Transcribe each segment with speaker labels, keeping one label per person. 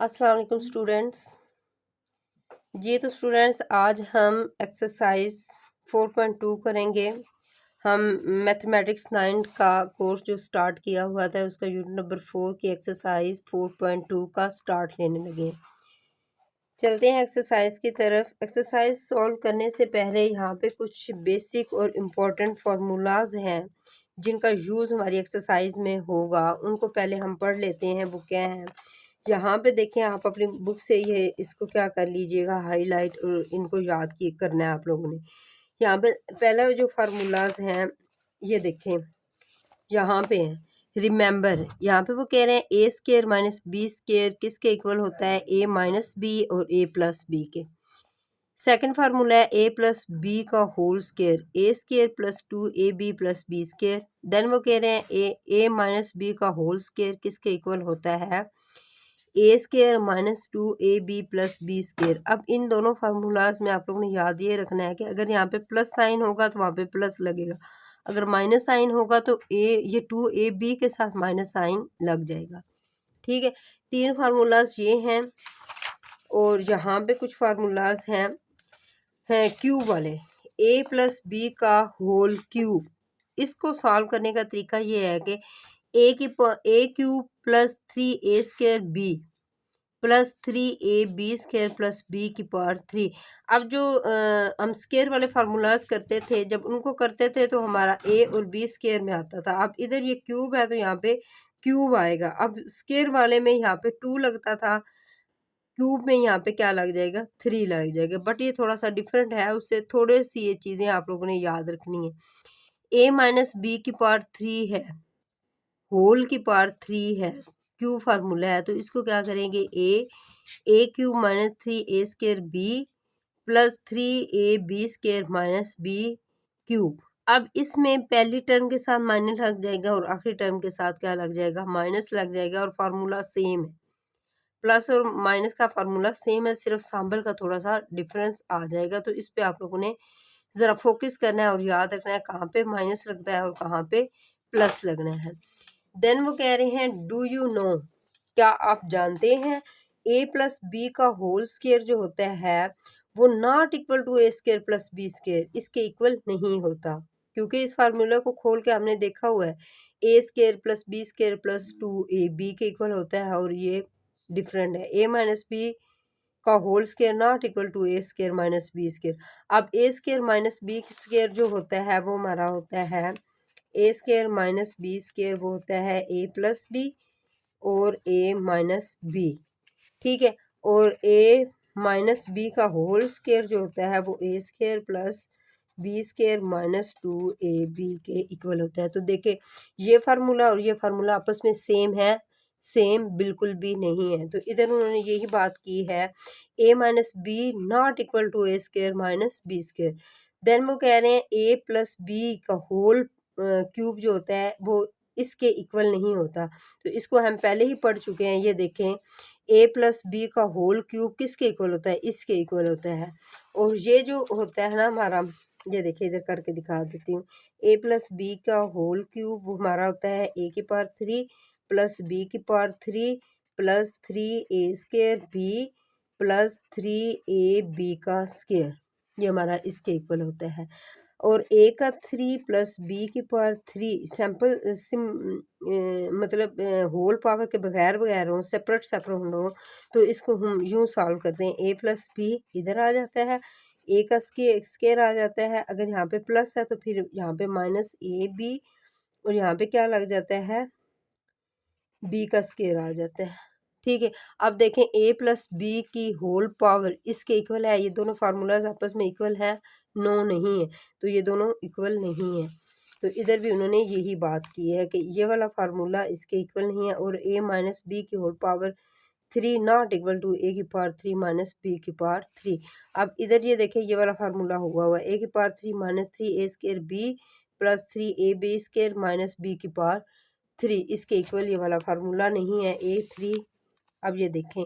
Speaker 1: अस्सलाम वालेकुम स्टूडेंट्स। जी तो स्टूडेंट्स, आज हम एक्सरसाइज 4.2 करेंगे। हम मैथमेटिक्स 9 का कोर्स जो स्टार्ट किया हुआ था उसका यूनिट नंबर 4 की एक्सरसाइज 4.2 का स्टार्ट लेने लगे। चलते हैं एक्सरसाइज की तरफ। एक्सरसाइज सॉल्व करने से पहले यहाँ पे कुछ बेसिक और इम्पोर्टेंट फार्मूलाज हैं जिनका यूज़ हमारी एक्सरसाइज में होगा, उनको पहले हम पढ़ लेते हैं। वो क्या हैं यहाँ पे देखें। आप अपनी बुक से ये इसको क्या कर लीजिएगा, हाईलाइट, और इनको याद की करना है आप लोगों ने। यहाँ पे पहला जो फार्मूलाज हैं ये देखें, यहाँ पे हैं रिमेंबर। यहाँ पे वो कह रहे हैं A square minus B square किसके इक्वल होता है, ए माइनस बी और ए प्लस बी के। सेकंड फार्मूला है ए प्लस बी का whole square, A square plus 2ab plus B square. Then वो कह रहे हैं ए माइनस बी का होल स्केयर किसके इक्वल होता है, A square minus 2ab plus B square. अब इन दोनों फार्मूलाज में आप लोगों ने याद ये रखना है कि अगर यहाँ पे प्लस साइन होगा तो वहाँ पे प्लस लगेगा, अगर माइनस साइन होगा तो ये 2ab के साथ माइनस साइन लग जाएगा। ठीक है, तीन फार्मूलाज ये हैं। और यहाँ पे कुछ फार्मूलाज हैं क्यूब वाले, ए प्लस बी का होल क्यूब। इसको सॉल्व करने का तरीका ये है कि A cube plus 3a square B plus 3ab square plus B की पावर 3। अब जो हम स्क्वायर वाले फार्मूलाज करते थे, जब उनको करते थे तो हमारा a और b स्क्वायर में आता था। अब इधर ये क्यूब है तो यहाँ पे क्यूब आएगा। अब स्क्वायर वाले में यहाँ पे 2 लगता था, क्यूब में यहाँ पे क्या लग जाएगा, 3 लग जाएगा। बट ये थोड़ा सा डिफरेंट है, उससे थोड़ी सी ये चीज़ें आप लोगों ने याद रखनी है। a माइनस बी की पावर 3 है, होल की पावर 3 है, क्यूब फार्मूला है, तो इसको क्या करेंगे, A cube minus 3a square B plus 3ab square minus B cube. अब इसमें पहली टर्म के साथ माइनस लग जाएगा और आखिरी टर्म के साथ क्या लग जाएगा, माइनस लग जाएगा। और फार्मूला सेम है, प्लस और माइनस का फार्मूला सेम है, सिर्फ सिंबल का थोड़ा सा डिफरेंस आ जाएगा। तो इस पे आप लोगों ने ज़रा फोकस करना है और याद रखना है कहाँ पे माइनस लगता है और कहाँ पे प्लस लगना है। देन वो कह रहे हैं डू यू नो, क्या आप जानते हैं ए प्लस बी का होल स्क्वायर जो होता है वो not equal to A square plus B square, इसके इक्वल नहीं होता। क्योंकि इस फार्मूला को खोल के हमने देखा हुआ है, A square plus B square plus 2ab के इक्वल होता है और ये डिफरेंट है। ए माइनस बी का whole square not equal to A square minus B square. अब A square minus B square जो होता है वो हमारा होता है A square minus B square, वो होता है ए प्लस बी और ए माइनस बी। ठीक है, और ए माइनस बी का होल स्क्वायर जो होता है वो A square plus B square minus 2ab के इक्वल होता है। तो देखें, ये फार्मूला और ये फार्मूला आपस में सेम है, सेम बिल्कुल भी नहीं है। तो इधर उन्होंने यही बात की है, A minus B not equal to A square minus B square. Then वो कह रहे हैं ए प्लस बी का होल क्यूब जो होता है वो इसके इक्वल नहीं होता। तो इसको हम पहले ही पढ़ चुके हैं। ये देखें, ए प्लस बी का होल क्यूब किसके इक्वल होता है, इसके इक्वल होता है। और ये जो होता है ना हमारा, ये देखिए इधर करके दिखा देती हूँ, ए प्लस बी का होल क्यूब वो हमारा होता है ए की पावर 3 प्लस बी की power 3 plus 3a square B plus 3ab का स्क्वायर, ये हमारा इसके इक्वल होता है। और ए का 3 प्लस बी की पावर 3 सैम्पल मतलब होल पावर के बगैर बगैर हो, सेपरेट सेपरेट हो, तो इसको हम यूँ सॉल्व करते हैं। ए प्लस बी इधर आ जाता है, ए का स्केयर आ जाता है। अगर यहाँ पे प्लस है तो फिर यहाँ पे माइनस ए बी, और यहाँ पे क्या लग जाता है, बी का स्केयर आ जाता है। ठीक है, अब देखें ए प्लस बी की होल पावर इसके इक्वल है, ये दोनों फार्मूलाज आपस में इक्वल है, नो नहीं है, तो ये दोनों इक्वल नहीं है। तो इधर भी उन्होंने यही बात की है कि ये वाला फार्मूला इसके इक्वल नहीं है। और ए माइनस बी की whole power 3 not equal to A की पावर 3 माइनस बी की पावर 3। अब इधर ये देखें, ये वाला फार्मूला हुआ ए की power 3 minus 3 A square B plus 3ab square minus B की पावर 3, इसके इक्वल ये वाला फार्मूला नहीं है, ए 3। अब ये देखें,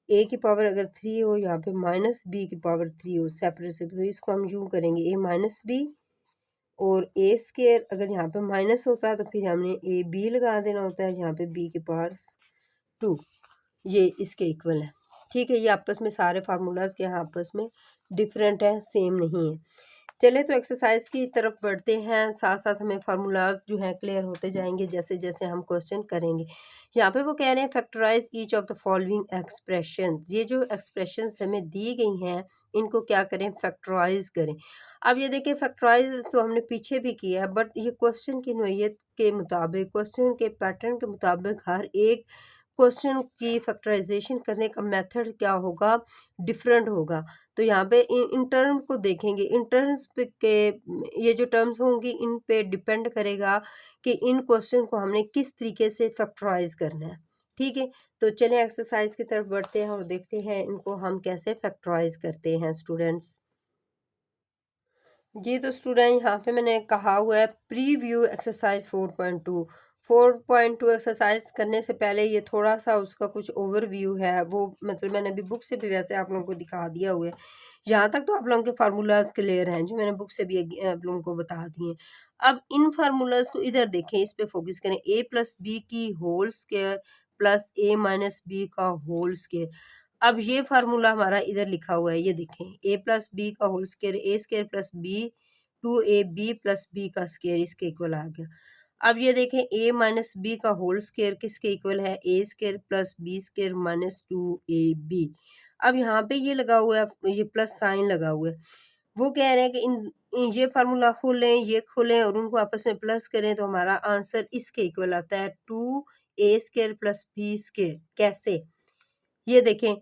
Speaker 1: ए की पावर अगर 3 हो, यहाँ पे माइनस बी की पावर 3 हो सेपरेट से, तो इसको हम यूँ करेंगे ए माइनस बी, और ए स्केयर अगर यहाँ पे माइनस होता है तो फिर हमने ए बी लगा देना होता है, यहाँ पे बी की पावर 2। ये इसके इक्वल है। ठीक है, ये आपस में सारे फार्मूलाज के यहाँ आपस में डिफरेंट है, सेम नहीं है। चले तो एक्सरसाइज की तरफ बढ़ते हैं, साथ साथ हमें फार्मूलाज जो हैं क्लियर होते जाएंगे जैसे जैसे हम क्वेश्चन करेंगे। यहाँ पे वो कह रहे हैं factorise each of the following expression. ये जो एक्सप्रेशन हमें दी गई हैं इनको क्या करें, फैक्टराइज करें। अब ये देखिए फैक्टराइज तो हमने पीछे भी किया है, बट ये क्वेश्चन की नोयत के मुताबिक, क्वेश्चन के पैटर्न के मुताबिक हर एक क्वेश्चन की फैक्टराइजेशन करने का मेथड क्या होगा, डिफरेंट होगा। तो यहाँ पे इन टर्म को देखेंगे, इन टर्म्स पे के ये जो टर्म्स होंगी इन पे डिपेंड करेगा कि इन क्वेश्चन को हमने किस तरीके से फैक्टराइज करना है। ठीक है, तो चलिए एक्सरसाइज की तरफ बढ़ते हैं और देखते हैं इनको हम कैसे फैक्टराइज करते हैं स्टूडेंट्स। जी तो स्टूडेंट यहाँ पे मैंने कहा हुआ है प्रीव्यू एक्सरसाइज 4.2। 4.2 एक्सरसाइज करने से पहले ये थोड़ा सा उसका कुछ ओवरव्यू है, वो मतलब मैंने अभी बुक से भी वैसे आप लोगों को दिखा दिया हुआ है। यहाँ तक तो आप लोगों के फार्मूलाज क्लियर हैं जो मैंने बुक से भी आप लोगों को बता दिए। अब इन फार्मूलाज को इधर देखें, इस पे फोकस करें। ए प्लस बी की होल स्क्वायर प्लस ए माइनस बी का होल स्क्वायर। अब ये फार्मूला हमारा इधर लिखा हुआ है, ये देखें ए प्लस बी का whole square, A square plus B, 2ab plus B का स्क्वायर इसके इक्वल आ गया। अब ये देखें ए माइनस बी का होल स्क्वायर किसके इक्वल है, A square plus B square minus 2ab। अब यहाँ पे ये लगा हुआ है, ये प्लस साइन लगा हुआ है। वो कह रहे हैं कि ये फार्मूला खोलें, ये खोलें और उनको आपस में प्लस करें तो हमारा आंसर इसके इक्वल आता है 2a square plus B square. कैसे, ये देखें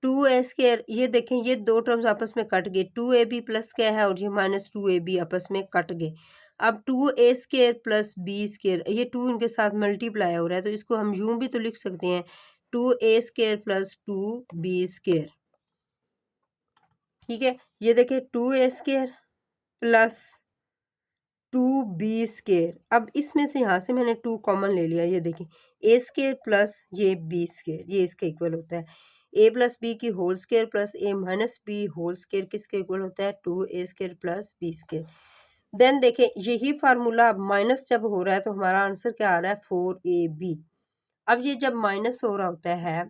Speaker 1: 2a स्क्वायर, ये देखें ये दो टर्म्स आपस में कट गए, 2ab प्लस क्या है और ये माइनस 2ab आपस में कट गए। अब 2a square plus B square, ये 2 इनके साथ मल्टीप्लाई हो रहा है तो इसको हम यूं भी तो लिख सकते हैं 2a square plus 2b square. ठीक है, ये देखें 2a square plus 2b square. अब इसमें से यहाँ से मैंने 2 कॉमन ले लिया, ये देखिए a स्क्वायर प्लस ये b स्क्वायर, ये इसके इक्वल होता है। a प्लस बी की whole square plus a minus B whole square किसके इक्वल होता है, 2a square plus b square. Then देखें यही फार्मूला माइनस जब हो रहा है तो हमारा आंसर क्या आ रहा है, 4ab। अब ये जब माइनस हो रहा होता है,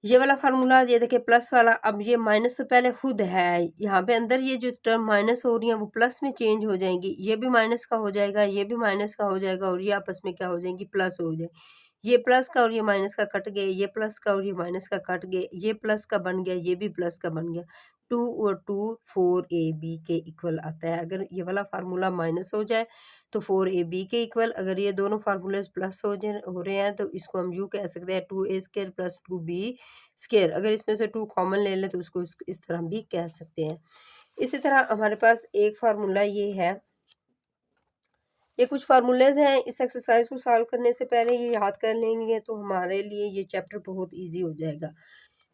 Speaker 1: ये वाला फार्मूला, ये देखिए प्लस वाला, अब ये माइनस तो पहले खुद है, यहाँ पे अंदर ये जो टर्म माइनस हो रही है वो प्लस में चेंज हो जाएंगी, ये भी माइनस का हो जाएगा, ये भी माइनस का हो जाएगा और ये आपस में क्या हो जाएंगी, प्लस हो जाए। ये प्लस का और ये माइनस का कट गए, ये प्लस का और ये माइनस का कट गए, ये प्लस का बन गया, ये भी प्लस का बन गया। 2 और 2 4ab के इक्वल आता है। अगर ये वाला फार्मूला माइनस हो जाए तो 4ab के इक्वल, अगर ये दोनों फार्मूलेस प्लस हो रहे हैं तो इसको हम यूँ कह सकते हैं 2a square plus 2b square. अगर इसमें से 2 कॉमन ले लें तो उसको इस तरह भी कह सकते हैं। इसी तरह हमारे पास एक फार्मूला ये है, ये कुछ फार्मूलेज हैं, इस एक्सरसाइज को सॉल्व करने से पहले ये याद कर लेंगे तो हमारे लिए ये चैप्टर बहुत ईजी हो जाएगा।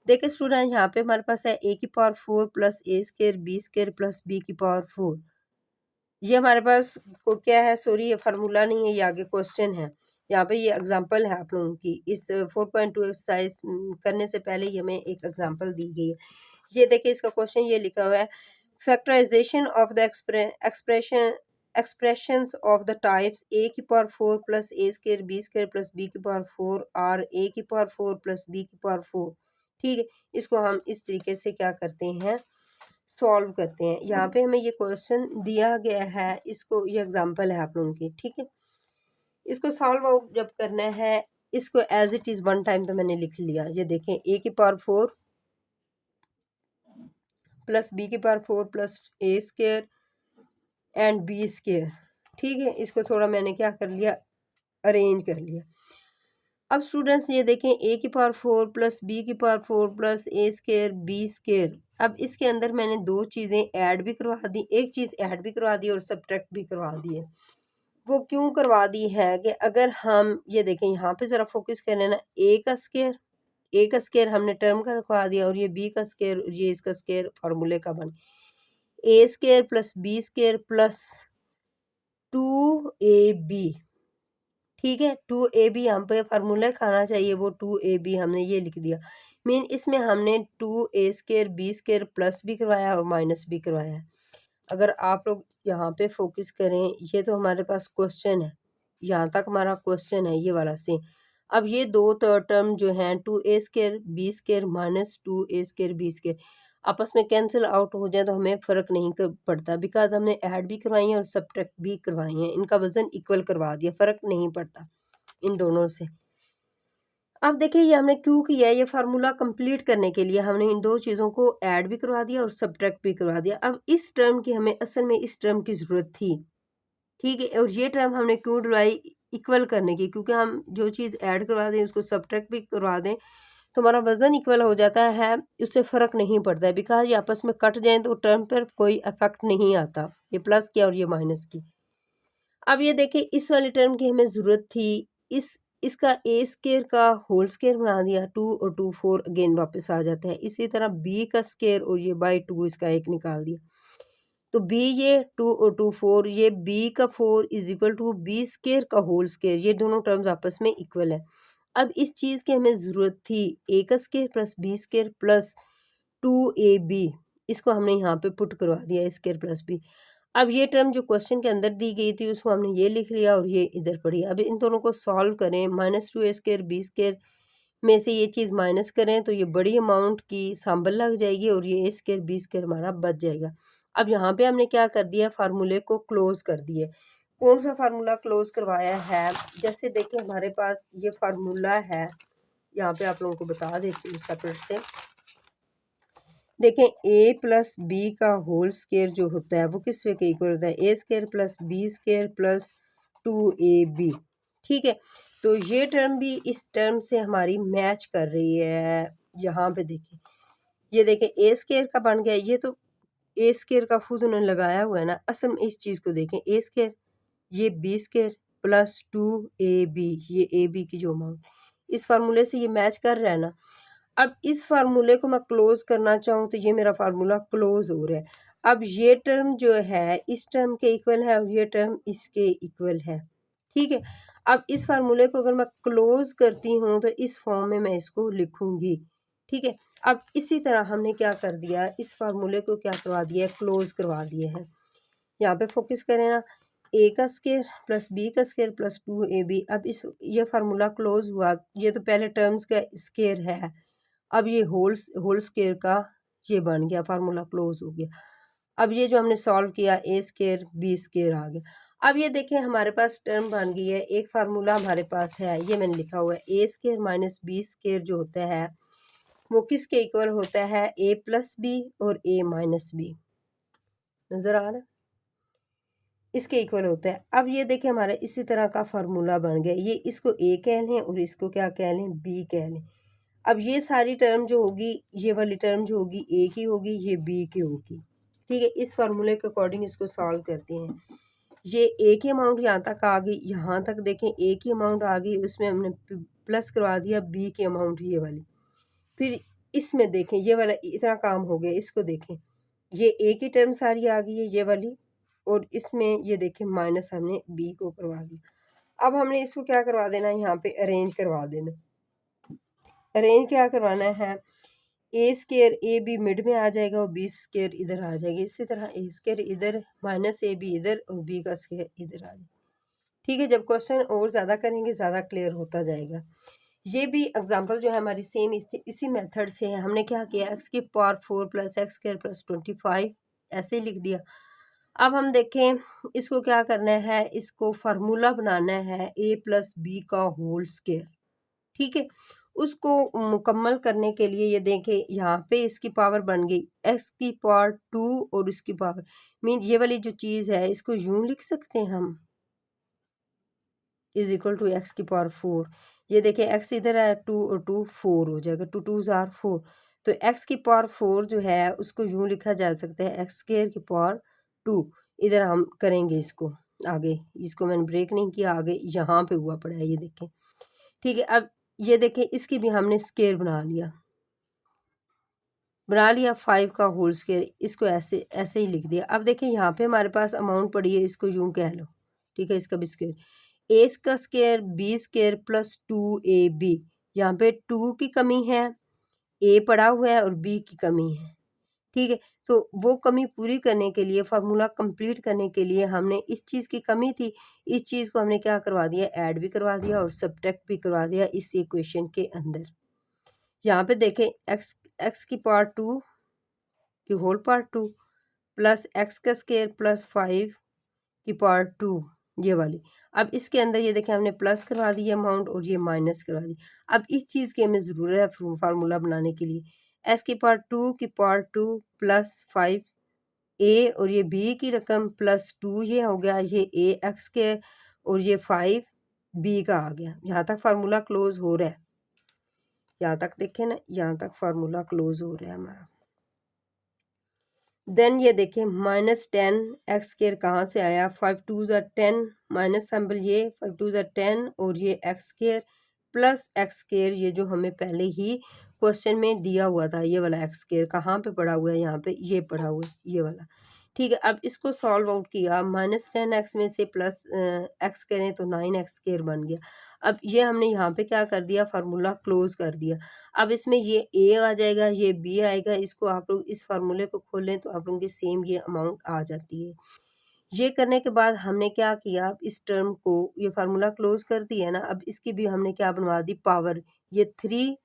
Speaker 1: देखिए स्टूडेंट यहाँ पे हमारे पास है a की power 4 plus a square b square plus b की पावर 4। ये हमारे पास को क्या है, सॉरी ये फार्मूला नहीं है, ये आगे क्वेश्चन है। यहाँ पे ये एग्जांपल है आप लोगों की, इस 4.2 एक्सरसाइज करने से पहले ये हमें एक एग्जांपल दी गई है। ये देखिए इसका क्वेश्चन ये लिखा हुआ है factorisation of the expressions of the types a की power 4 plus a square b square plus b की पावर 4 और a की पावर 4 प्लस b की पावर 4। ठीक है, इसको हम इस तरीके से क्या करते हैं, सॉल्व करते हैं। यहाँ पे हमें ये क्वेश्चन दिया गया है, इसको ये एग्जांपल है आप लोगों की। ठीक है, इसको सॉल्व आउट जब करना है, इसको as it is one time तो मैंने लिख लिया। ये देखें a की पावर 4 प्लस b की power 4 plus a square and b square. ठीक है, इसको थोड़ा मैंने क्या कर लिया, अरेंज कर लिया। अब स्टूडेंट्स ये देखें a की पावर 4 प्लस b की power 4 plus a square b square. अब इसके अंदर मैंने दो चीज़ें ऐड भी करवा दी, एक चीज़ ऐड भी करवा दी और सब्ट्रैक्ट भी करवा दी है। वो क्यों करवा दी है कि अगर हम ये देखें यहाँ पे ज़रा फोकस कर लेना, ए का स्क्वायर हमने टर्म का रखवा दिया और ये बी का स्क्वायर, ये इसका स्क्वायर फार्मूले का बन, A square plus B square plus 2ab। ठीक है, 2ab यहाँ पे फार्मूला खाना चाहिए, वो 2ab हमने ये लिख दिया। मीन इसमें हमने 2a square B square plus भी करवाया और माइनस भी करवाया है। अगर आप लोग यहाँ पे फोकस करें, ये तो हमारे पास क्वेश्चन है, यहाँ तक हमारा क्वेश्चन है ये वाला से। अब ये दो टर्म जो हैं 2a² b² minus 2a² b² आपस में कैंसिल आउट हो जाए तो हमें फ़र्क नहीं पड़ता, बिकॉज हमने ऐड भी करवाई है और सब्ट्रैक्ट भी करवाई है, इनका वजन इक्वल करवा दिया, फ़र्क नहीं पड़ता इन दोनों से। अब देखिए ये हमने क्यों किया है, ये फार्मूला कंप्लीट करने के लिए हमने इन दो चीज़ों को ऐड भी करवा दिया और सब्ट्रैक्ट भी करवा दिया। अब इस टर्म की हमें असल में इस टर्म की ज़रूरत थी, ठीक है, और ये टर्म हमने क्यों डलवाई, इक्वल करने की, क्योंकि हम जो चीज़ ऐड करवा दें उसको सब्ट्रैक्ट भी करवा दें तो हमारा वज़न इक्वल हो जाता है, उससे फ़र्क नहीं पड़ता है, बिकॉज ये आपस में कट जाएँ तो टर्म पर कोई इफेक्ट नहीं आता, ये प्लस की और ये माइनस की। अब ये देखिए इस वाले टर्म की हमें ज़रूरत थी, इसका a² का होल स्क्वायर बना दिया, 2 और 2 4 अगेन वापस आ जाता है। इसी तरह b का स्क्वायर और ये बाई 2 इसका एक निकाल दिया, तो b ये 2 और 2 4, ये b का 4 इज इक्वल टू b² का होल स्क्वायर, ये दोनों टर्म्स आपस में इक्वल है। अब इस चीज़ की हमें ज़रूरत थी a का square plus b² plus 2ab, इसको हमने यहाँ पे पुट करवा दिया a² प्लस b। अब ये टर्म जो क्वेश्चन के अंदर दी गई थी उसको हमने ये लिख लिया और ये इधर पड़ी। अब इन दोनों को सॉल्व करें, -2a² b² में से ये चीज़ माइनस करें तो ये बड़ी अमाउंट की सांबल लग जाएगी और ये a² b² हमारा बच जाएगा। अब यहाँ पे हमने क्या कर दिया, फार्मूले को क्लोज कर दिए। कौन सा फार्मूला क्लोज करवाया है, जैसे देखिए हमारे पास ये फार्मूला है, यहाँ पे आप लोगों को बता देती हूँ सेपरेट से। देखें a प्लस बी का होल स्क्वायर जो होता है वो किस वे के इक्वल होता है, a² plus b² plus 2ab, ठीक है। तो ये टर्म भी इस टर्म से हमारी मैच कर रही है। यहाँ पे देखें, ये देखें a² का बन गया, ये तो a² का खुद उन्होंने लगाया हुआ है ना। असल में इस चीज़ को देखें, a², ये b² प्लस 2ab, ये ab की जो अमाउंट इस फार्मूले से ये मैच कर रहा है ना। अब इस फार्मूले को मैं क्लोज करना चाहूँ तो ये मेरा फार्मूला क्लोज हो रहा है। अब ये टर्म जो है इस टर्म के इक्वल है और ये टर्म इसके इक्वल है, ठीक है। अब इस फार्मूले को अगर मैं क्लोज करती हूँ तो इस फॉर्म में मैं इसको लिखूंगी, ठीक है। अब इसी तरह हमने क्या कर दिया, इस फार्मूले को क्या करवा दिया है, क्लोज करवा दिए हैं। यहाँ पे फोकस करें ना, a का स्क्वायर प्लस b का स्क्वायर प्लस 2ab। अब इस ये फार्मूला क्लोज हुआ, ये तो पहले टर्म्स का स्क्वायर है, अब ये होल स्क्वायर का ये बन गया, फार्मूला क्लोज हो गया। अब ये जो हमने सॉल्व किया a² b² आ गया। अब ये देखें हमारे पास टर्म बन गई है, एक फार्मूला हमारे पास है, ये मैंने लिखा हुआ है a² माइनस b² जो होता है वो किसके इक्वल होता है, a प्लस बी और a माइनस बी, नजर आ रहा है, इसके इक्वल होता है। अब ये देखिए हमारा इसी तरह का फार्मूला बन गया, ये इसको a कह लें और इसको क्या कह लें, b कह लें। अब ये सारी टर्म जो होगी, ये वाली टर्म जो होगी a की होगी, ये b की होगी, ठीक है। इस फार्मूले के अकॉर्डिंग इसको सॉल्व करते हैं। ये a की अमाउंट यहाँ तक आ गई, यहाँ तक देखें a की अमाउंट आ गई, उसमें हमने प्लस करवा दिया b की अमाउंट ये वाली। फिर इसमें देखें ये वाला इतना काम हो गया, इसको देखें ये a की टर्म सारी आ गई है ये वाली, और इसमें ये देखें माइनस हमने b को करवा दिया। अब हमने इसको क्या करवा देना, यहाँ पे अरेंज करवा देना। अरेंज क्या करवाना है, a² ए बी मिड में आ जाएगा और b² इधर आ जाएगी, इसी तरह a² इधर माइनस ab इधर और b का स्क्वायर इधर आ जाएगा, ठीक है। जब क्वेश्चन और ज़्यादा करेंगे ज़्यादा क्लियर होता जाएगा। ये भी एग्जांपल जो है हमारी सेम इसी मेथड से है। हमने क्या किया, x की पावर 4 प्लस x² प्लस 25 ऐसे ही लिख दिया। अब हम देखें इसको क्या करना है, इसको फार्मूला बनाना है a प्लस बी का होल स्क्वायर, ठीक है। उसको मुकम्मल करने के लिए ये देखें यहाँ पे इसकी पावर बन गई x की पावर 2 और इसकी पावर मीन ये वाली जो चीज़ है इसको यूं लिख सकते हैं हम, इज इक्वल टू एक्स की पावर 4। ये देखें x इधर है 2 और 2 4 हो जाएगा, 2 2 ज़ार 4, तो x की पावर 4 जो है उसको यूं लिखा जा सकता है x² की पावर 2। इधर हम करेंगे इसको आगे, इसको मैंने ब्रेक नहीं किया, आगे यहाँ पे हुआ पड़ा है ये देखें, ठीक है। अब ये देखें इसकी भी हमने स्क्वायर बना लिया 5 का होल स्क्वायर, इसको ऐसे ऐसे ही लिख दिया। अब देखें यहाँ पे हमारे पास अमाउंट पड़ी है, इसको यूं कह लो, ठीक है। इसका भी स्क्वायर, ए का स्क्वायर b² प्लस 2ab, यहाँ पे 2 की कमी है, a पड़ा हुआ है और b की कमी है, ठीक है। तो वो कमी पूरी करने के लिए, फार्मूला कंप्लीट करने के लिए हमने इस चीज़ की कमी थी, इस चीज़ को हमने क्या करवा दिया, ऐड भी करवा दिया और सब्ट्रैक्ट भी करवा दिया इस इक्वेशन के अंदर। यहाँ पे देखें एक्स एक्स की पावर 2 की होल पावर 2 प्लस एक्स का स्क्वायर प्लस 5 की पावर 2, ये वाली। अब इसके अंदर ये देखें हमने प्लस करवा दी अमाउंट और ये माइनस करवा दी। अब इस चीज़ की हमें ज़रूरत है फार्मूला बनाने के लिए। एस की पावर 2 की पावर 2 प्लस 5 ए और ये बी की रकम प्लस 2 ये हो गया, ये ए एक्स के और ये 5 बी का आ गया। यहाँ तक फार्मूला क्लोज हो रहा है, यहाँ तक देखें ना, यहाँ तक फार्मूला क्लोज हो रहा है हमारा। देन ये देखें -10 एक्स स्केयर कहाँ से आया, 5 टू ज़ा 10 माइनस सैम्पल ये 5 टू ज़ा 10 और ये x square plus x square, ये जो हमें पहले ही क्वेश्चन में दिया हुआ था, ये वाला एक्स स्केयर कहाँ पे पड़ा हुआ है, यहाँ पे ये पड़ा हुआ है, ये वाला। ठीक है, अब इसको सॉल्व आउट किया, -10 एक्स में से प्लस एक्स करें तो 9 एक्स स्केयर बन गया। अब ये हमने यहाँ पे क्या कर दिया, फार्मूला क्लोज कर दिया। अब इसमें ये ए आ जाएगा, ये बी आएगा, इसको आप लोग इस फार्मूले को खोलें तो आप लोगों की सेम ये अमाउंट आ जाती है। ये करने के बाद हमने क्या किया, इस टर्म को ये फार्मूला क्लोज कर दिया ना, अब इसकी भी हमने क्या बनवा दी, पावर। ये 3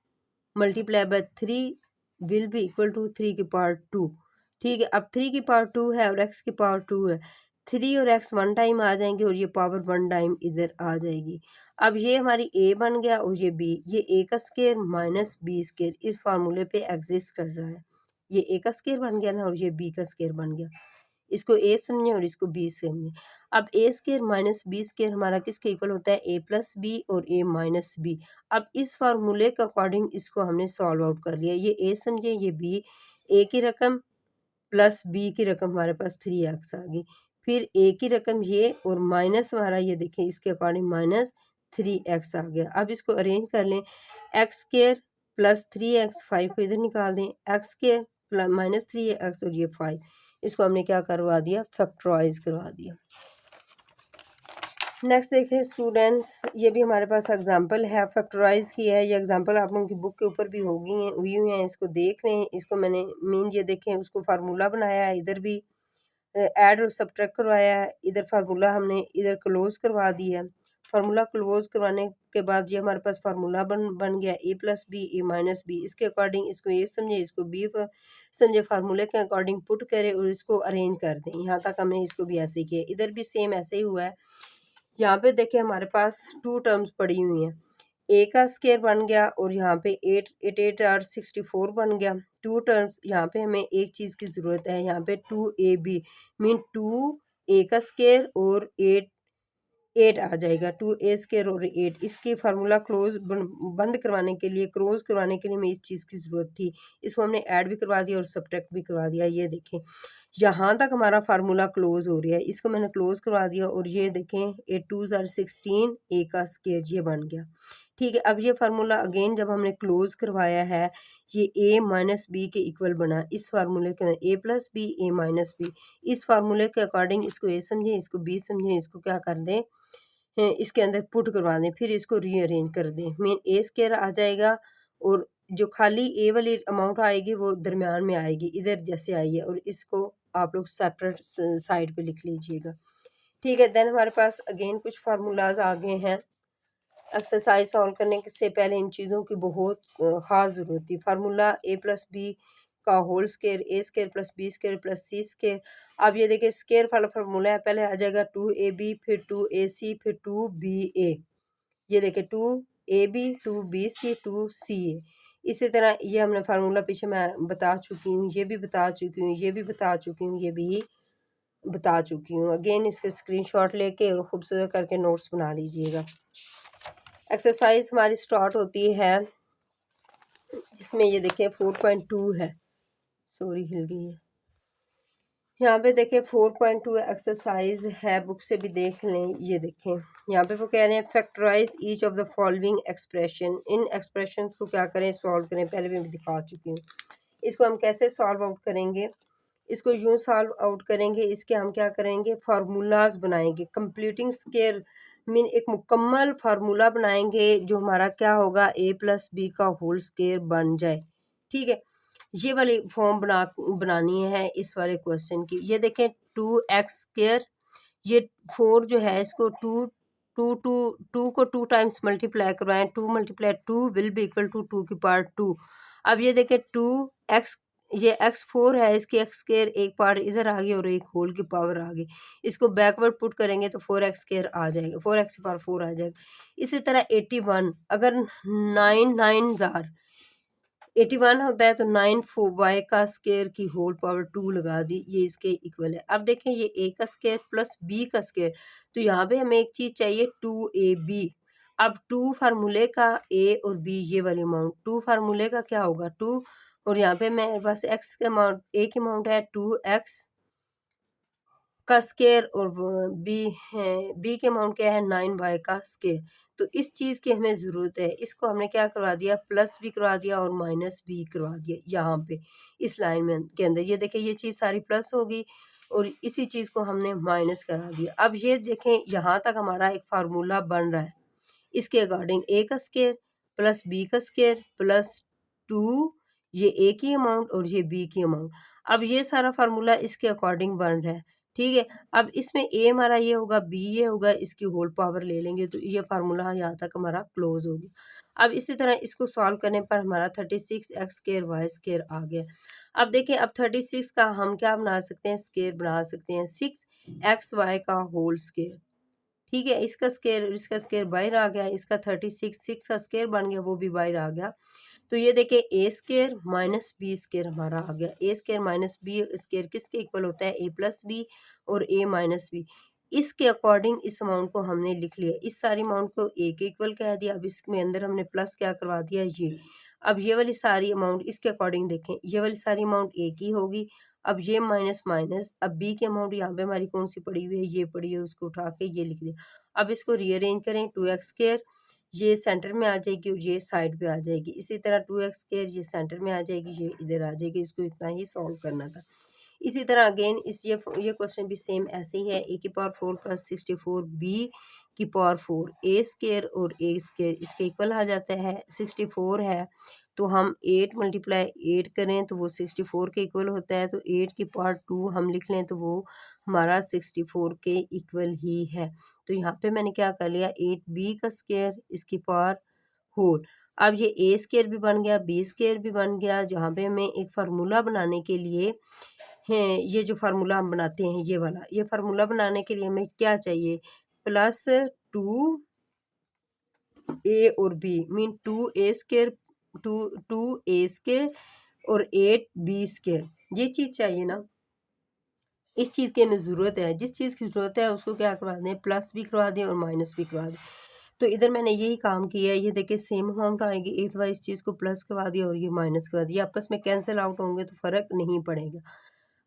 Speaker 1: multiply by 3 will be equal to 3 की पावर 2। ठीक है, अब 3 की पावर 2 है और x की पावर 2 है, 3 और x वन टाइम आ जाएंगे और ये पावर वन टाइम इधर आ जाएगी। अब ये हमारी a बन गया और ये b, ये a का स्केयर माइनस b स्केयर इस फार्मूले पे एग्जिस्ट कर रहा है। ये a का स्केयर बन गया ना और ये b का स्केयर बन गया। इसको a समझे और इसको b समझे। अब a square minus b square हमारा किसके इक्वल होता है, a प्लस बी और a माइनस बी। अब इस फार्मूले के अकॉर्डिंग इसको हमने सॉल्व आउट कर लिया। ये a समझे, ये b, a की रकम प्लस b की रकम हमारे पास 3x आ गई, फिर a की रकम ये और माइनस हमारा ये देखें इसके अकॉर्डिंग माइनस 3x आ गया। अब इसको अरेंज कर लें, एक्स स्केयर प्लस 3x, 5 को इधर निकाल दें, x square plus minus 3x और ये 5, इसको हमने क्या करवा दिया, फैक्टराइज करवा दिया। नेक्स्ट देखें स्टूडेंट्स, ये भी हमारे पास एग्जांपल है, फैक्टराइज की है। ये एग्जांपल आप लोगों की बुक के ऊपर भी हुई हुई हैं, इसको देख लें। इसको मैंने मीन ये देखें, उसको फार्मूला बनाया है, इधर भी ऐड और सब्ट्रैक्ट करवाया है, इधर फार्मूला हमने इधर क्लोज करवा दिया है। फार्मूला क्लोज करवाने के बाद ये हमारे पास फार्मूला बन गया ए plus B A minus B. इसके अकॉर्डिंग इसको ए समझे, इसको बी समझे, फार्मूले के अकॉर्डिंग पुट करें और इसको अरेंज कर दें। यहाँ तक हमने इसको भी ऐसे ही किया, इधर भी सेम ऐसे ही हुआ है। यहाँ पे देखिए हमारे पास 2 टर्म्स पड़ी हुई हैं, ए का स्केयर बन गया और यहाँ पे 8 और 64 बन गया। 2 टर्म्स, यहाँ पे हमें एक चीज़ की ज़रूरत है, यहाँ पे 2ab मीन 2 ए का स्केयर और 8 आ जाएगा, 2a स्केयर और 8। इसके फार्मूला क्लोज बंद करवाने के लिए, क्लोज करवाने के लिए हमें इस चीज़ की ज़रूरत थी। इसको हमने ऐड भी करवा दिया और सब्ट्रैक्ट भी करवा दिया। ये देखें यहाँ तक हमारा फार्मूला क्लोज हो रहा है, इसको मैंने क्लोज करवा दिया और ये देखें 8 2 आर 16 ए का स्केयर ये बन गया। ठीक है, अब ये फार्मूला अगेन जब हमने क्लोज करवाया है, ये a माइनस बी के इक्वल बना। इस फार्मूले के a plus B A minus B, इस फार्मूले के अकॉर्डिंग इसको a समझें, इसको b समझें, इसको क्या कर दें, इसके अंदर पुट करवा दें, फिर इसको रीअरेंज कर दें। मेन ए स्केयर आ जाएगा और जो खाली ए वाली अमाउंट आएगी वो दरमियान में आएगी, इधर जैसे आई है, और इसको आप लोग सेपरेट साइड पे लिख लीजिएगा। ठीक है, देन हमारे पास अगेन कुछ फार्मूलाज आ गए हैं। एक्सरसाइज सॉल्व करने से पहले इन चीज़ों की बहुत ख़ास ज़रूरत थी। फार्मूला ए प्लस बी का whole square, A square plus B square plus C square. अब ये देखिए स्केयर वाला फार्मूला है, पहले आ जाएगा 2ab फिर 2ac फिर 2ba। ये देखिए 2ab 2bc 2ca। इसी तरह ये हमने फार्मूला पीछे मैं बता चुकी हूँ, ये भी बता चुकी हूँ, ये भी बता चुकी हूँ, ये भी बता चुकी हूँ। अगेन इसके स्क्रीनशॉट लेके और खूबसूरत करके नोट्स बना लीजिएगा। एक्सरसाइज हमारी स्टार्ट होती है जिसमें ये देखें 4.2 है, सॉरी हिल गई है। यहाँ पे देखें 4.2 एक्सरसाइज है, बुक से भी देख लें। ये देखें यहाँ पे वो कह रहे हैं factorise each of the following expression. इन एक्सप्रेशन को क्या करें, सॉल्व करें। पहले भी मैं दिखा चुकी हूँ। इसको हम कैसे सॉल्व आउट करेंगे, इसको यूँ सॉल्व आउट करेंगे, इसके हम क्या करेंगे, फार्मूलाज बनाएंगे। कंप्लीटिंग स्केयर मीन एक मुकम्मल फार्मूला बनाएंगे जो हमारा क्या होगा, ए प्लस बी का होल स्केयर बन जाए। ठीक है, ये वाली फॉर्म बनानी है इस वाले क्वेश्चन की। ये देखें 2x², ये 4 जो है इसको 2 2 2 2 को 2 टाइम्स मल्टीप्लाई करवाएं, 2 multiply 2 will be equal to 2 की पावर 2। अब ये देखें 2x, ये x4 है, इसकी x² एक पार्ट इधर आ गई और एक होल की पावर आ गई। इसको बैकवर्ड पुट करेंगे तो 4x² आ जाएगा, 4x की पावर 4 आ जाएगा। इसी तरह 81, अगर 9 9 जार 81 होता है तो 9 y का स्क्वायर की होल पावर 2 लगा दी, ये इसके इक्वल है। अब देखें ये a का स्क्वायर प्लस b का स्क्वायर, तो यहाँ पे हमें एक चीज़ चाहिए 2ab। अब 2 फार्मूले का a और b, ये वाली अमाउंट 2 फार्मूले का क्या होगा 2, और यहाँ पे मेरे पास x का अमाउंट, a की अमाउंट है 2x का स्केयर, और बी है, बी के अमाउंट क्या है 9y का स्केयर। तो इस चीज़ की हमें ज़रूरत है, इसको हमने क्या करवा दिया, प्लस भी करवा दिया और माइनस भी करवा दिया यहाँ पे इस लाइन में के अंदर। ये देखें ये चीज़ सारी प्लस होगी और इसी चीज़ को हमने माइनस करा दिया। अब ये देखें यहाँ तक हमारा एक फार्मूला बन रहा है, इसके अकॉर्डिंग ए का स्केयर प्लस बी का स्केयर प्लस 2, ये ए की अमाउंट और ये बी की अमाउंट। अब ये सारा फार्मूला इसके अकॉर्डिंग बन रहा है, ठीक है। अब इसमें ए हमारा ये होगा, बी ये होगा, इसकी होल पावर ले लेंगे तो ये फार्मूला यहाँ तक हमारा क्लोज हो गया। अब इसी तरह इसको सॉल्व करने पर हमारा 36x² y² आ गया। अब देखिए अब 36 का हम क्या बना सकते हैं, स्केयर बना सकते हैं 6xy का होल स्केयर, ठीक है। इसका स्केयर बाहर आ गया, इसका 36 का स्केयर बन गया, वो भी बाहर आ गया। तो ये देखें A square minus B square हमारा आ गया। ए स्केयर माइनस बी स्केयर किसके इक्वल होता है, ए प्लस बी और ए माइनस बी। इसके अकॉर्डिंग इस अमाउंट को हमने लिख लिया, इस सारी अमाउंट को ए के इक्वल कह दिया। अब इसमें अंदर हमने प्लस क्या करवा दिया ये। अब ये वाली सारी अमाउंट इसके अकॉर्डिंग देखें, ये वाली सारी अमाउंट ए की होगी। अब ये माइनस माइनस, अब बी की अमाउंट यहाँ पे हमारी कौन सी पड़ी हुई है, ये पड़ी है, उसको उठा के ये लिख दिया। अब इसको रीअरेंज करें, 2x², ये सेंटर में आ जाएगी और ये साइड पे आ जाएगी। इसी तरह 2x² ये सेंटर में आ जाएगी, ये इधर आ जाएगी। इसको इतना ही सॉल्व करना था। इसी तरह अगेन ये क्वेश्चन भी सेम ऐसे ही है, a की पावर 4 प्लस 64 b की पावर 4 a स्केयर और a स्केयर इसके इक्वल आ जाता है। 64 है तो हम 8 मल्टीप्लाई 8 करें तो वो 64 के इक्वल होता है, तो 8 की पावर 2 हम लिख लें तो वो हमारा 64 के इक्वल ही है। तो यहाँ पे मैंने क्या कर लिया, 8b का स्केयर इसकी पावर होल। अब ये ए स्केयर भी बन गया, बी स्केयर भी बन गया। जहाँ पे हमें एक फार्मूला बनाने के लिए हैं, ये जो फार्मूला हम बनाते हैं ये वाला, ये फार्मूला बनाने के लिए हमें क्या चाहिए, प्लस 2 ए और B mean 2a square 2a square और 8b स्केयर, ये चीज़ चाहिए ना। इस चीज़ की हमें ज़रूरत है, जिस चीज़ की ज़रूरत है उसको क्या करवा दें, प्लस भी करवा दें और माइनस भी करवा दें। तो इधर मैंने यही काम किया है। ये देखिए सेम अमाउंट आएगी, एक दफ़ा इस चीज़ को प्लस करवा दिया और ये माइनस करवा दिया, आपस में कैंसिल आउट होंगे तो फ़र्क नहीं पड़ेगा।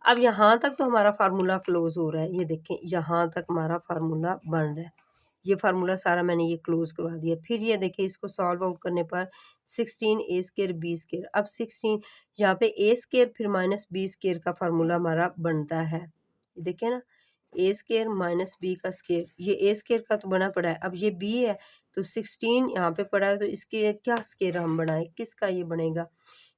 Speaker 1: अब यहाँ तक तो हमारा फार्मूला क्लोज हो रहा है, ये देखें यहाँ तक हमारा फार्मूला बन रहा है। ये फार्मूला सारा मैंने ये क्लोज करवा दिया। फिर ये देखिए इसको सॉल्व आउट करने पर 16 ए स्केयर बी स्केयर, अब 16 यहाँ पे ए स्केयर फिर माइनस बी स्केयर का फार्मूला हमारा बनता है। देखिए ना, ए स्केयर माइनस बी का स्केयर, ये ए स्केयर का तो बना पड़ा है, अब ये बी है तो 16 यहाँ पे पड़ा है, तो इसके क्या स्केयर हम बनाए, किसका ये बनेगा,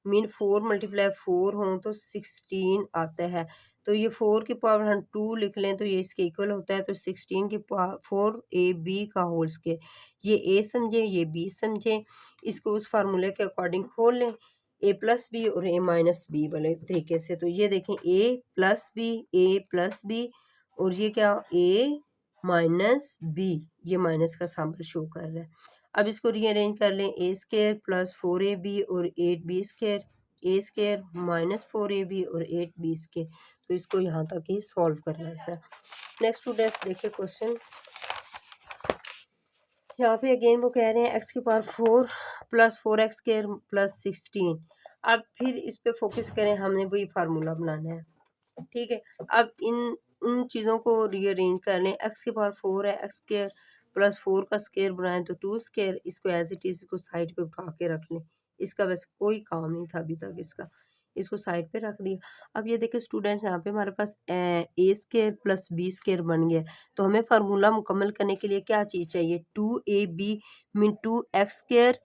Speaker 1: मीन 4 मल्टीप्लाई 4 हो तो 16 आता है। तो ये 4 की पावर हम 2 लिख लें तो ये इसके इक्वल होता है, तो 16 की पावर 4 ए बी का होल स्केयर, ये ए समझें ये बी समझें, इसको उस फार्मूले के अकॉर्डिंग खोल लें, ए प्लस बी और ए माइनस बी वाले तरीके से। तो ये देखें ए प्लस बी और ये क्या ए माइनस बी, ये माइनस का सिंबल शो कर रहा है। अब इसको रीअरेंज कर लें, ए स्केयर प्लस 4ab और 8b square, A square minus 4ab और 8b स्केयर। तो इसको यहाँ तक ही सॉल्व करना था। नेक्स्ट स्टूडेंट्स देखिए क्वेश्चन, यहाँ पे अगेन वो कह रहे हैं x की power 4 plus 4x square plus 16। अब फिर इस पे फोकस करें, हमने वही फार्मूला बनाना है, ठीक है। अब उन चीज़ों को रीअरेंज कर लें, x की पावर 4 है, x स्केयर प्लस 4 का स्केयर बनाएं तो 2 स्केयर, इसको एज इट इज़ इसको साइड पे उठा के रख लें। इसका वैसे कोई काम नहीं था अभी तक इसका, इसको साइड पे रख दिया। अब ये देखिए स्टूडेंट्स, यहाँ पे हमारे पास ए स्केयर प्लस बी स्केयर बन गया, तो हमें फार्मूला मुकम्मल करने के लिए क्या चीज़ चाहिए, 2ab mean 2x square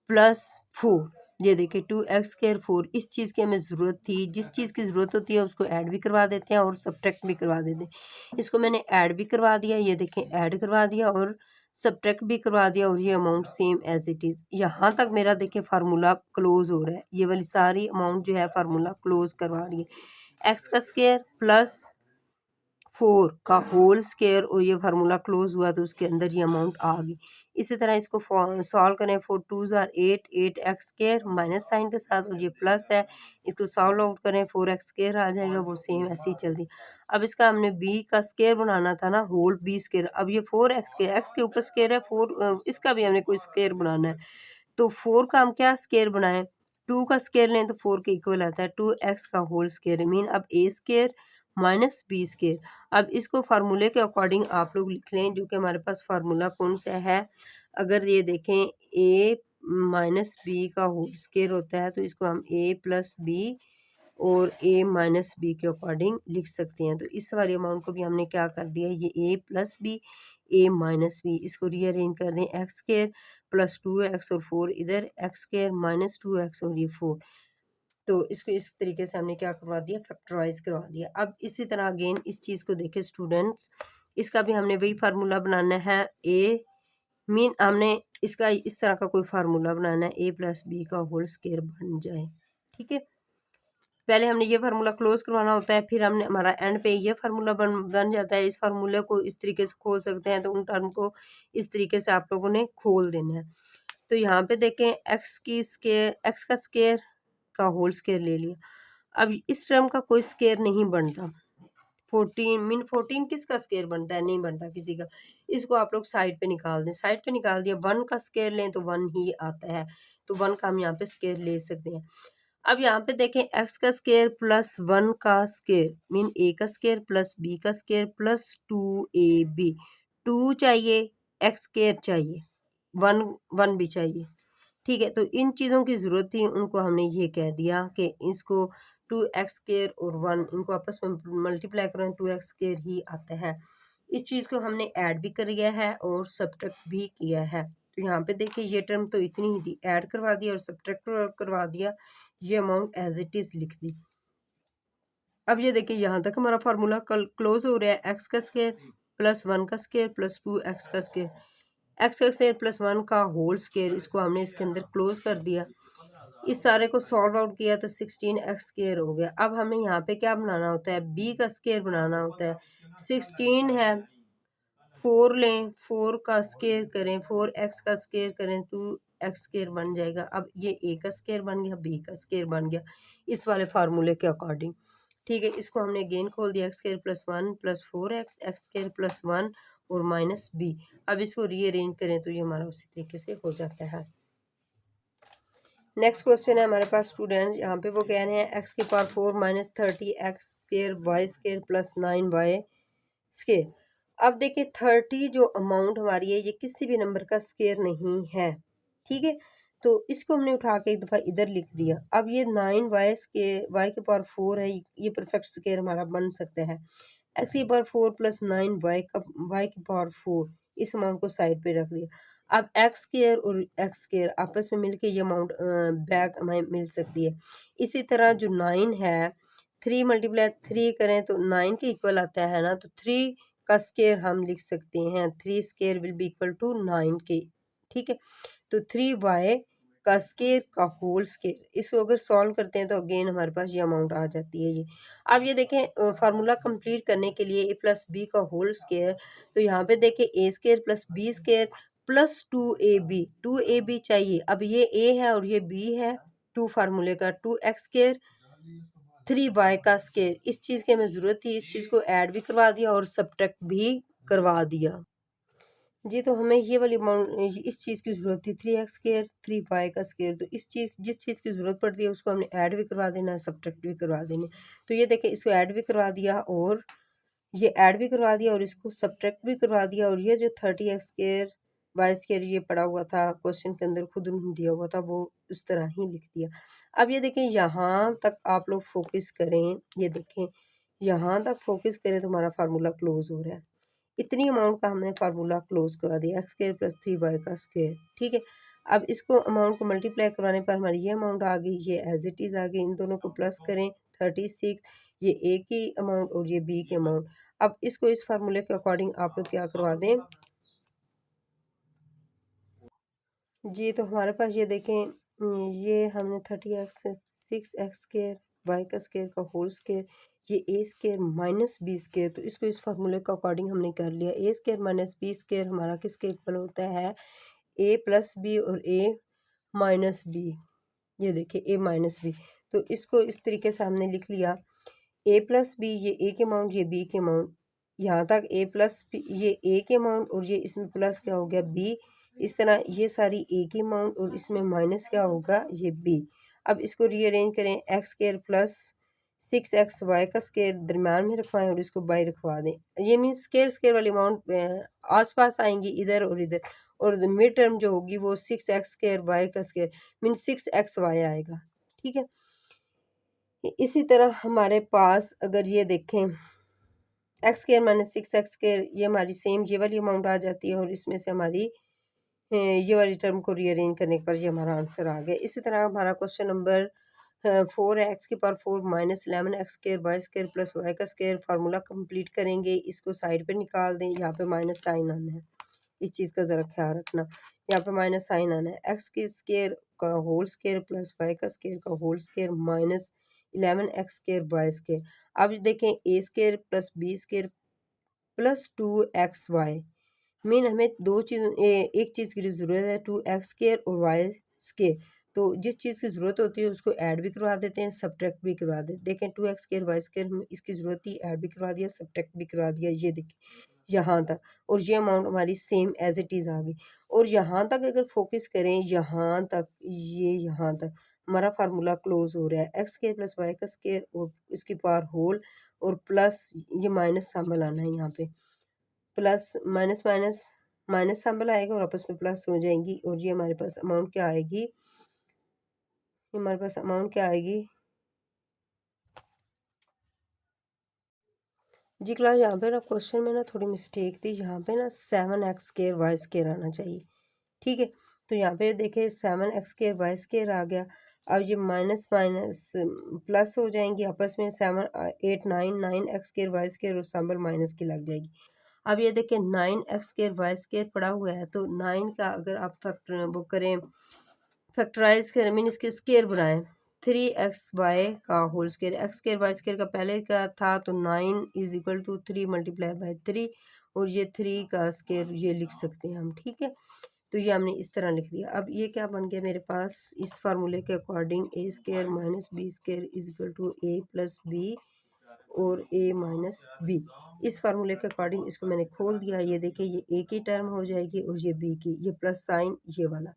Speaker 1: plus 4, ये देखिए 2x² 4, इस चीज़ की हमें ज़रूरत थी, जिस चीज़ की ज़रूरत होती है उसको ऐड भी करवा देते हैं और सब्ट्रैक्ट भी करवा देते हैं। इसको मैंने ऐड भी करवा दिया, ये देखें ऐड करवा दिया और सब्ट्रैक्ट भी करवा दिया और ये amount same as it is. यहाँ तक मेरा देखिए फार्मूला क्लोज हो रहा है, ये वाली सारी अमाउंट जो है फार्मूला क्लोज करवा रही है। एक्स का स्क्वायर प्लस 4 का होल स्क्वायर और ये फार्मूला क्लोज हुआ तो उसके अंदर ये अमाउंट आ गई। इसी तरह इसको सॉल्व करें, 4 2 are 8, 8x square minus sign के साथ और ये प्लस है, इसको सॉल्व आउट करें 4x स्क्वायर आ जाएगा, वो सेम ऐसे ही चलती। अब इसका हमने b का स्क्वायर बनाना था ना, होल b स्क्वायर, अब ये 4x के x के ऊपर स्क्वायर है 4, इसका भी हमने कोई स्क्वायर बनाना है, तो 4 का हम क्या स्क्वायर बनाएं, 2 का स्क्वायर लें तो 4 के इक्वल आता है 2x का होल स्क्वायर, मीन अब a square minus B square. अब इसको फार्मूले के अकॉर्डिंग आप लोग लिख लें, जो कि हमारे पास फार्मूला कौन सा है, अगर ये देखें a माइनस बी का होल स्क्वायर होता है तो इसको हम a प्लस बी और a माइनस बी के अकॉर्डिंग लिख सकते हैं। तो इस वाली अमाउंट को भी हमने क्या कर दिया, ये a plus B a minus B, इसको रीअरेंज कर दें, एक्स स्क्वायर प्लस 2x और 4 इधर, एक्स स्क्वायर माइनस 2x और ये 4, तो इसको इस तरीके से हमने क्या करवा दिया, फैक्टराइज करवा दिया। अब इसी तरह अगेन इस चीज़ को देखें स्टूडेंट्स, इसका भी हमने वही फार्मूला बनाना है, ए मीन हमने इसका इस तरह का कोई फार्मूला बनाना है, a प्लस बी का होल स्क्वायर बन जाए। ठीक है, पहले हमने ये फार्मूला क्लोज करवाना होता है, फिर हमने हमारा एंड पे ये फार्मूला बन जाता है। इस फार्मूले को इस तरीके से खोल सकते हैं, तो उन टर्म को इस तरीके से आप लोगों ने खोल देना है। तो यहाँ पे देखें एक्स का स्क्वायर का होल स्क्वायर ले लिया, अब इस टर्म का कोई स्क्वायर नहीं बनता, 14 किसका स्क्वायर बनता है, नहीं बनता किसी का। इसको आप लोग साइड पे निकाल दें, साइड पे निकाल दिया, 1 का स्क्वायर लें तो 1 ही आता है, तो 1 का हम यहाँ पे स्क्वायर ले सकते हैं। अब यहाँ पे देखें एक्स का स्क्वायर प्लस 1 का स्क्वायर मीन ए का स्क्वायर प्लस बी का स्क्वायर प्लस 2ab, 2 चाहिए, एक्स स्क्वायर चाहिए, 1 1 भी चाहिए। ठीक है, तो इन चीज़ों की ज़रूरत थी, उनको हमने ये कह दिया कि इसको 2x स्क्वायर और 1 इनको आपस में मल्टीप्लाई करें, 2x स्क्वायर ही आता है। इस चीज़ को हमने ऐड भी कर लिया है और सब्ट्रैक्ट भी किया है। तो यहाँ पे देखिए ये टर्म तो इतनी ही थी, ऐड करवा दिया और सब्ट्रैक्ट करवा दिया, ये अमाउंट एज इट इज़ लिख दी। अब ये देखिए यहाँ तक हमारा फार्मूला क्लोज हो रहा है, एक्स का स्क्वायर प्लस 1 का स्क्वायर प्लस 2x का स्क्वायर, एक्स का स्क्वायर प्लस 1 का होल स्क्वायर, इसको हमने इसके अंदर क्लोज कर दिया। इस सारे को सॉल्व आउट किया तो 16x स्क्वायर हो गया। अब हमें यहाँ पे क्या बनाना होता है, b का स्क्वायर बनाना होता है। 16 है, 4 लें, 4 का स्क्वायर करें, 4x का स्क्वायर करें, 2x स्क्वायर बन जाएगा। अब ये a का स्क्वायर बन गया, b का स्क्वायर बन गया इस वाले फार्मूले के अकॉर्डिंग। ठीक है, इसको हमने अगेन खोल दिया, x square plus 1 plus 4x, x square plus 1 और माइनस b। अब इसको रीअरेंज करें तो ये हमारा उसी तरीके से हो जाता है। नेक्स्ट क्वेश्चन है हमारे पास स्टूडेंट, यहाँ पे वो कह रहे हैं एक्स की power 4 minus 30 X square Y square plus 9 Y square. अब देखिए 30 जो अमाउंट हमारी है ये किसी भी नंबर का स्क्वायर नहीं है, ठीक है, तो इसको हमने उठा के एक दफ़ा इधर लिख दिया। अब ये 9 वाई स्क्वायर, वाई की पावर 4 है, ये परफेक्ट स्क्वायर हमारा बन सकता है। एक्स की पावर 4 प्लस 9 वाई की पावर 4, इस अमाउंट को साइड पे रख दिया। अब एक्स स्क्वायर और एक्स स्क्वायर आपस में मिलके ये अमाउंट बैक हमें मिल सकती है। इसी तरह जो 9 है, 3 मल्टीप्लाई 3 करें तो 9 के इक्वल आता है ना, तो 3 का स्क्वायर हम लिख सकते हैं, 3 square will be equal to 9 के। ठीक है, तो 3y का स्क्वायर का होल स्क्वायर, इसको अगर सॉल्व करते हैं तो अगेन हमारे पास ये अमाउंट आ जाती है। ये अब ये देखें फार्मूला कंप्लीट करने के लिए a प्लस बी का होल स्क्वायर, तो यहाँ पे देखें a square plus B square plus 2ab चाहिए। अब ये a है और ये b है, 2 फार्मूले का, 2x स्क्वायर 3y का स्क्वायर, इस चीज़ की हमें ज़रूरत थी, इस चीज़ को ऐड भी करवा दिया और सब्ट्रैक्ट भी करवा दिया जी। तो हमें ये वाली अमाउंट, इस चीज़ की ज़रूरत थी 3x स्क्वायर 3y का स्क्वायर, तो इस चीज़ जिस चीज़ की ज़रूरत पड़ती है उसको हमने ऐड भी करवा देना है, सब्ट्रैक्ट भी करवा देना है। तो ये देखें इसको ऐड भी करवा दिया और ये ऐड भी करवा दिया और इसको सब्ट्रैक्ट भी करवा दिया, और ये जो 30x स्क्वायर वाई स्क्वायर ये पड़ा हुआ था क्वेश्चन के अंदर, खुद उन्होंने दिया हुआ था, वो उस तरह ही लिख दिया। अब ये देखें यहाँ तक आप लोग फोकस करें, ये देखें यहाँ तक फोकस करें तो हमारा फार्मूला क्लोज हो रहा है। इतनी अमाउंट का हमने फार्मूला क्लोज करा दिया, एक्स स्क्वायर प्लस 3y का स्क्वायर। ठीक है, अब इसको अमाउंट को मल्टीप्लाई करवाने पर हमारी ये अमाउंट आ गई, ये एज इट इज़ आ गई। इन दोनों को प्लस करें 36, ये ए की अमाउंट और ये बी की अमाउंट। अब इसको इस फार्मूले के अकॉर्डिंग आप लोग क्या करवा दें जी। तो हमारे पास ये देखें, ये हमने 30x 6x स्केयर वाई का स्केयर का होल स्केयर, ये ए स्केयर माइनस बी स्केयर, तो इसको इस फार्मूले के अकॉर्डिंग हमने कर लिया। ए स्केयर माइनस बी स्केयर हमारा किसके इक्वल होता है, ए प्लस बी और ए माइनस बी। ये देखिए ए माइनस बी, तो इसको इस तरीके से हमने लिख लिया, ए प्लस बी, ये ए के अमाउंट ये बी के अमाउंट, यहाँ तक ए प्लस बी ये ए के अमाउंट और ये इसमें प्लस क्या हो गया बी। इस तरह ये सारी ए की अमाउंट और इसमें माइनस क्या होगा ये बी। अब इसको रीअरेंज करें, X square plus 6x Y का स्केयर दरम्यान में रखवाएं और इसको बाई रखवा दें। ये मीन्स स्केयर स्केयर वाली अमाउंट आस पास आएंगी इधर और इधर, और मिड टर्म जो होगी वो 6x स्केयर वाई का स्केयर मीन्स 6xy आएगा। ठीक है, इसी तरह हमारे पास अगर ये देखें x square minus 6x square, ये हमारी सेम ये वाली अमाउंट आ जाती है और इसमें से हमारी ये वाली टर्म को रीअरेंज करने पर ये हमारा आंसर आ गया। इसी तरह हमारा question number 4x⁴ minus 11x square Y square plus Y का स्केयर फार्मूला कंप्लीट करेंगे। इसको साइड पे निकाल दें, यहाँ पे माइनस साइन आना है, इस चीज़ का ज़रा ख्याल रखना। यहाँ पे माइनस साइन आना है, एक्स की स्केयर का होल स्केयर प्लस वाई का स्केयर का whole square minus 11x square Y square. अब देखें A square plus B square plus 2xy, mean हमें दो चीज़ एक चीज़ की ज़रूरत है 2x स्केयर और वाई स्केयर। तो जिस चीज़ की ज़रूरत होती है उसको ऐड भी करवा देते हैं, सब्ट्रैक्ट भी करवा देते हैं। देखें 2x स्केयर वाई स्केयर में इसकी ज़रूरत थी, ऐड भी करवा दिया, सब्ट्रैक्ट भी करवा दिया। ये देखिए यहाँ तक, और ये अमाउंट हमारी सेम एज इट इज़ आ गई। और यहाँ तक अगर फोकस करें, यहाँ तक ये यहाँ तक हमारा फार्मूला क्लोज हो रहा है, एक्स स्केयर प्लस वाई का स्केयर और इसकी पावर होल और प्लस ये माइनस शामिल आना है यहाँ पे, प्लस माइनस माइनस माइनस शामिल आएगा और आपस में प्लस हो जाएंगी। और ये हमारे पास अमाउंट क्या आएगी, हमारे पास अमाउंट क्या आएगी जी क्लास। यहाँ पे ना क्वेश्चन में ना थोड़ी मिस्टेक थी, यहाँ पे ना 7x स्केयर वाई स्केयर आना चाहिए। ठीक है, तो यहाँ पे देखें 7x स्केयर वाई स्केयर आ गया। अब ये माइनस माइनस प्लस हो जाएंगी आपस में, 7 8 9 स्केयर वाई स्केयर और सैम्बल माइनस की लग जाएगी। अब ये देखें 9x स्केयर वाई स्केयर पड़ा हुआ है, तो 9 का अगर आप फैक्टर वो करें फैक्टराइज करें मीन इसके स्केयर बनाएं, 3xy का whole square, X square Y square का पहले का था तो 9 is equal to 3 multiply by 3, और ये 3 का स्केयर ये लिख सकते हैं हम। ठीक है, तो ये हमने इस तरह लिख दिया। अब ये क्या बन गया मेरे पास, इस फार्मूले के according A square minus B square is equal to A plus B और ए माइनस बी। इस फार्मूले के अकॉर्डिंग इसको मैंने खोल दिया। ये देखिए ये ए की टर्म हो जाएगी और ये बी की, ये प्लस साइन ये वाला।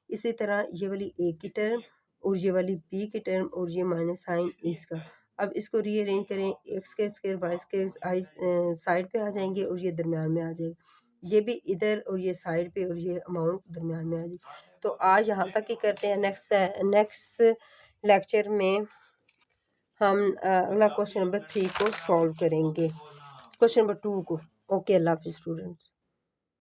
Speaker 1: इसी तरह ये वाली ए की टर्म और ये वाली बी की टर्म और ये माइनस साइन इसका। अब इसको रीअरेंज करें, एक्स के स्केयर वाई स्केयर आई साइड पे आ जाएंगे और ये दरमियान में आ जाएगा, ये भी इधर और ये साइड पे और ये अमाउंट दरमियान में आ जाएगी। तो आज यहाँ तक ही करते हैं, नेक्स्ट लेक्चर में हम अगला क्वेश्चन नंबर 3 को सॉल्व करेंगे, क्वेश्चन नंबर 2 को। ओके, अल्लाह हाफिज़ स्टूडेंट्स।